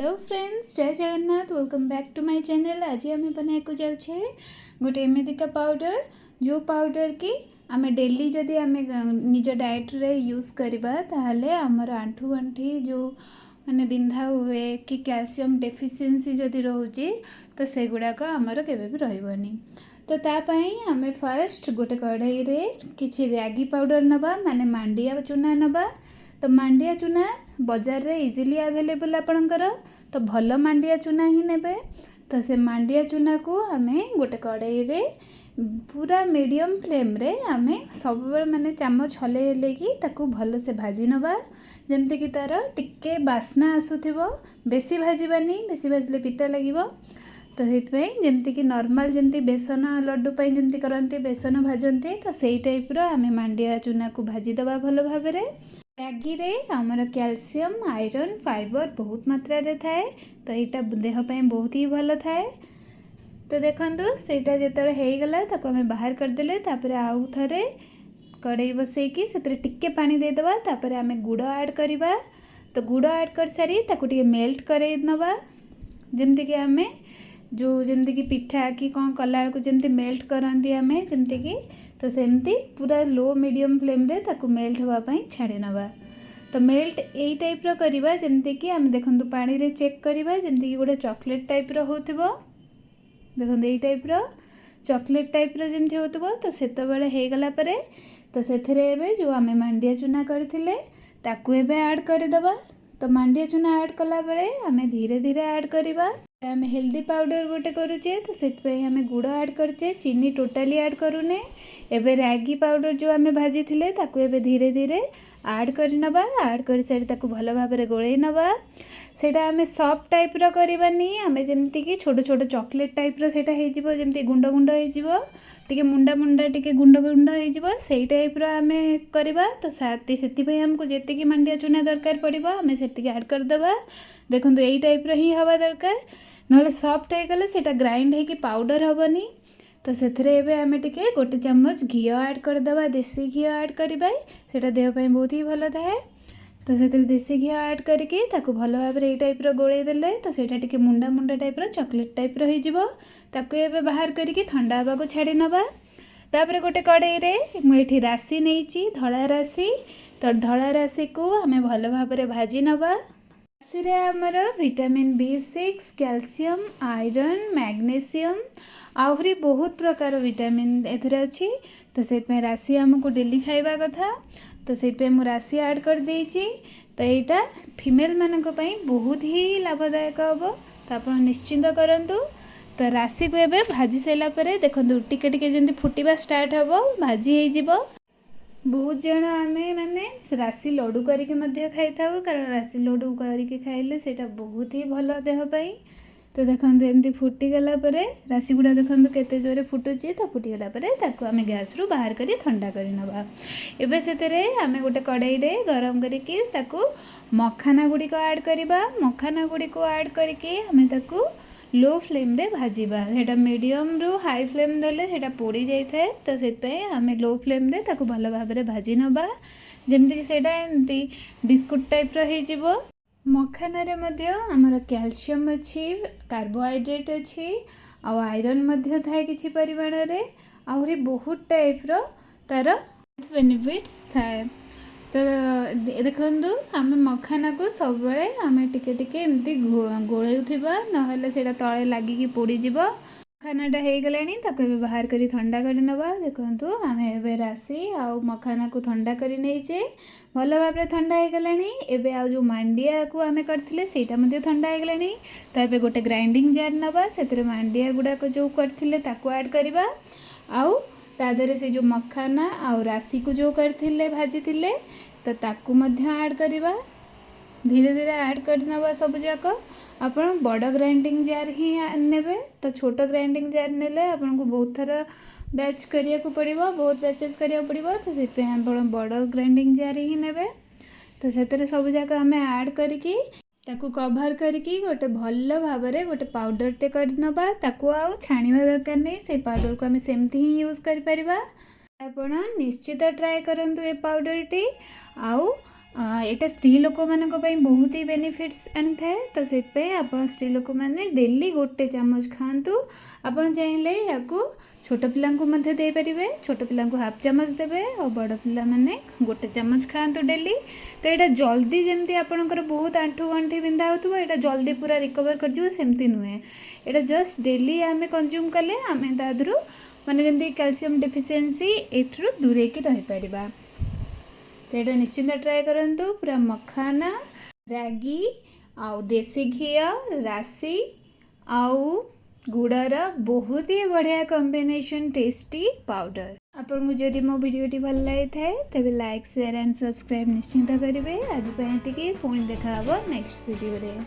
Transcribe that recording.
Hello friends, जय Jagannath. Welcome back to my channel. आज आम बनाइक जाऊे गोटे एमतीका पाउडर जो पाउडर की आम डेली जदि आम निज डाएट रे यूज करवा ताहले आमर आंठू गंठी जो माने बिंधा हुए कि कैल्शियम डेफिशिएंसी जदि रोचे तो से गुड़ाक आमर केबे भी रहबनी। तो तापाई आम फर्स्ट गोटे कढ़ाई रे किछि रागी पाउडर नबा माने मांडिया चूना नबा। तो मांडिया चूना बजार रे इजिली अवेलेबल आपणकर, तो भल मांडिया चूना ही नेबे। तो से मांडिया चूना को आम गोटे कढ़ाई रे पूरा मीडियम फ्लेम रे आम सब माने चामच हले हले कि ताकू भल से भाजी नबा, जमती कि तार टिके बास्ना आसुथिबो। बेसी भाजबानी, बेसी भाजले पिता लागिबो। तो से जमती कि नॉर्मल जमती बेसन लड्डू पाई जमती करंती बेसन भाजंती, तो सेई टाइप रो आम मांडिया चूना को भाजी दबा भल भाबरे। रागी रे आमर कैल्शियम आयरन फाइबर बहुत मात्रा रे थाए, तो यहाँ देह पे बहुत ही भल थाए। तो देखो सेटा जिते होगला ताको आम बाहर करदेले, तापर आउ थरे कड़ाई बसैकी से टिके पानी देदेबा, तापर आम गुड़ ऐड करवा। तो गुड़ ऐड कर सारी ताको टिके मेल्ट करे नबा, जमती कि आम जो जमती कि पिठा कि कौन कला को जमती मेल्ट करती आम जमती कि, तो सेमती पूरा लो मीडियम फ्लेम रे ताको मेल्ट होगापाई छाड़ी नबा। तो मेल्ट यही टाइप रो करवा जमती कि आम देखु पानी रे चेक करवा जमती कि गोटे चॉकलेट टाइप रो होथिबो। देखो यही टाइप रो चॉकलेट टाइप रो जमती होथिबो। तो सेते बेले हे गला परे तो सेथरे एबे जो आम मांडिया चूना करथिले ताकू एबे ऐड कर दबा। तो मांडिया चूना ऐड कला बेले आम धीरे धीरे ऐड करवा। आम हेल्दी पाउडर गोटे करुचे, तो से आम गुड़ ऐड करचे, चीनी टोटाली ऐड करूने। एबे रागी पाउडर जो आम भाजी थिले ताकू एबे धीरे धीरे ऐड कर नबा। ऐड कर सारी ताकू भल भाव में गोले नबा। सेटा आम सॉफ्ट टाइप रो करबानी, आम जमती कि छोट छोट चॉकलेट टाइप रो सेटा हे जिवो, जमती गुंड गुंड हे जिवो, टिके मुंडा मुंडा टिके गुंड गुंड हे जिवो, सेई टाइप रो आम करबा। तो सेति पई हमको जेतिकी मांडिया चूना दरकार पड़िबो आम सेतिकी ऐड कर दबा। देखंतु एई टाइप रो ही हवा दरकार, नहले सॉफ्ट हो गले सेटा ग्राइंड है कि पाउडर हेबनी। तो सेथरे एबे आमे टिके गोटे चम्मच घी ऐड कर दबा, देसी घी ऐड करबा, सेटा देह पे बहुत ही भल थाए। तो सेथरे देसी घी ऐड करके ताकू भल भाव में एई टाइप रो गोळे देले, तो सेटा टिके मुंडा मुंडा टाइप रो चॉकलेट टाइप रो हे जिवो। ताकू एबे बाहर करके ठंडा हवा को छाड़ी नबा। तापरे गोटे कड़ाई रे मु एठी राशि नेइची, धळा राशि। तो धळा राशि को आमे भल भाव में भाजी नबा। राशि आमर vitamin B6, calcium, iron, magnesium आहरी बहुत प्रकार विटामिन एथरे अच्छी। तो से राशि आमको डेली खाइबा कथा। तो से मु राशि ऐड कर देइची। तो यहाँ फीमेल मानक पई बहुत ही लाभदायक हम, तो आप निश्चिंत करंतु। तो राशि को एबे भाजी सारा पर देखो टिके टिके जमी फुटवा स्टार्ट हम, भाजी हो। बहुत जन आम मैंने राशि लड्डू करके खाई था, कारण राशि लड्डू करके खाइले सेटा बहुत ही भल देहपाई। तो देखो एमती फुटीगला राशि गुड़ा देखो केते जोरे फुटुची। तो फुटीगला ताकू आम गैस रू बाहर करी ठंडा कर नबा। एबे सेतेरे आम गोटे कड़ाई रे गरम करके ताकू मखाना गुड़ी को ऐड करबा। मखाना गुड़ी को ऐड करके आम ताकू लो फ्लेम रे भाजीबा। सेटा मीडियम रू हाई फ्लेम देले सेटा पोड़ी जाई थाए। तो सेतपे आम लो फ्लेम रे ताकू भल भाव में भाजी नबा, जेमती कि सेटा एमती बिस्कुट टाइप रो हे जिवो। मखाना रे मध्य आमर कैल्शियम अच्छी, कार्बोहाइड्रेट अच्छी, आ आयरन मध्य थाए किछि परिमाण रे, आहुरी बहुत टाइप रो तार बेनिफिट्स थाए। तो देखु आम मखाना को सब बड़े आम टिके टिके एमती गोलैउथिबा, नहले सेटा तळे लागिकी पोड़ीजिवो। मखानाटा हो गलानी, ताको एबे बाहर करी ठंडा कर नबा। देखंतु आम एबे राशि आउ मखाना को ठंडा करी नैचे, भल भाव में ठंडा हो गलानी। एबे आउ जो मांडिया को आम करथिले सेटा मध्ये ठंडा हो गलानी। तो एबे गोटे ग्राइंडिंग जार नबा, सेतरे मांडिया गुडा को जो करथिले ताको ऐड करबा। आउ तादरे से जो मखाना आउ राशि को जो करथिले भाजी थिले तो ताकू मध्य ऐड करबा। धीरे धीरे ऐड कर नबा सब जाक। आपण बड़ ग्राइंडिंग जार ही नेबे, तो छोट ग्राइंडिंग जार नेले आपन को बहुत थर बैच करिया को पड़िबो, बहुत बैचेस करिया पड़िबो। तो सेते आपण बड़ ग्राइंडिंग जार ही नेबे। तो सेतरे सब जाक हमें ऐड करके ताकू कभर करके गोटे भल भाव में गोटे पाउडर टे कर नबा। ताकू आउ छाणीबा दरकार नहीं, से पाउडर को आम सेमती ही यूज कर परिबा। आपण निश्चित ट्राए करंतु ए पाउडर टी। आउ एटा स्त्री लोक मानक पई बहुत ही बेनिफिट्स आनी थाए। तो से आपण स्त्री लोक मैंने डेली गोटे चामच खातु। आपण चाहिए या छोट पिला दे पारे, छोट पिला हाफ चामच देवे और बड़ पिला माने गोटे चामच खातु डेली। तो यहाँ जल्दी जमी आपंकर बहुत आंठू गंठी बिंधा हो, यहाँ जल्दी पूरा रिकवर कर सेमती नुहे। यहाँ जस्ट डेली आम कंज्यूम कले आम तादू माने जमी कैल्शियम डेफिशिएंसी एठू दूरे की रही पारिबा। तो यहाँ निश्चिंत ट्राए करंतु। पूरा मखाना, रागी आउ देसी घी, राशि आउ गुड़र बहुत ही बढ़िया कॉम्बिनेशन टेस्टी पाउडर। आपको जदि मो वीडियोटी भल लगी थाए तेज लाइक शेयर एंड सब्सक्राइब निश्चिंत करेंगे। आज पुणी देखा नेक्स्ट वीडियो रे।